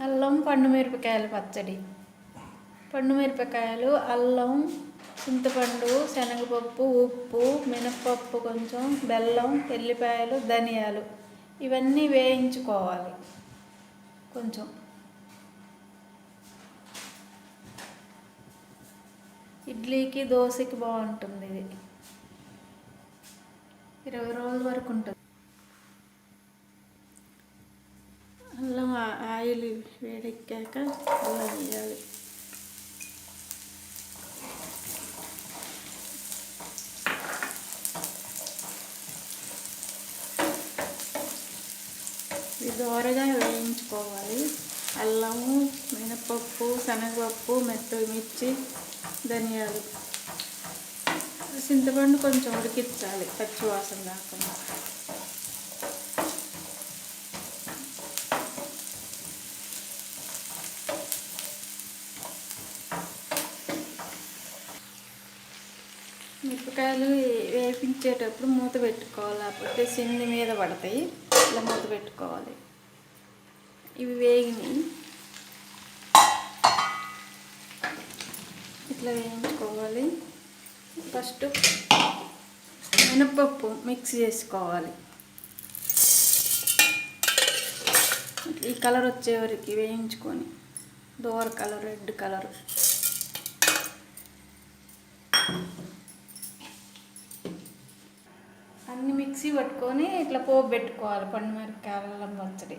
అల్లం పండు మిరపకాయల పచ్చడి. పండు మిరపకాయలు, అల్లం, చింతపండు, శనగపప్పు, ఉప్పు, మినప్పప్పు, కొంచెం బెల్లం, ఎల్లిపాయలు, ధనియాలు ఇవన్నీ వేయించుకోవాలి. కొంచెం ఇడ్లీకి, దోశకి బాగుంటుంది. ఇది 20 రోజుల వరకు ఉంటుంది. అల్లం ఆయిల్ వేడెక్కాక అల్లం వేయాలి. ఇది దోరగా వేయించుకోవాలి. అల్లము, మినపప్పు, శనగపప్పు, మెత్తటి మిర్చి, ధనియాలు, చింతపండు కొంచెం ఉడికించాలి పచ్చివాసన రాకుండా. మిరపకాయలు వేపించేటప్పుడు మూత పెట్టుకోవాలి, లేకపోతే సిండి మీద పడతాయి. ఇలా మూత పెట్టుకోవాలి. ఇవి వేగినాయి, ఇట్లా వేయించుకోవాలి. ఫస్ట్ మినప్పప్పు మిక్స్ చేసుకోవాలి. ఈ కలర్ వచ్చే వరకు వేయించుకొని, దోర కలర్, రెడ్ కలర్. అన్ని మిక్సీ పట్టుకొని ఇట్లా పోపు పెట్టుకోవాలి. పండు మిరపకాయల అల్లం పచ్చడి.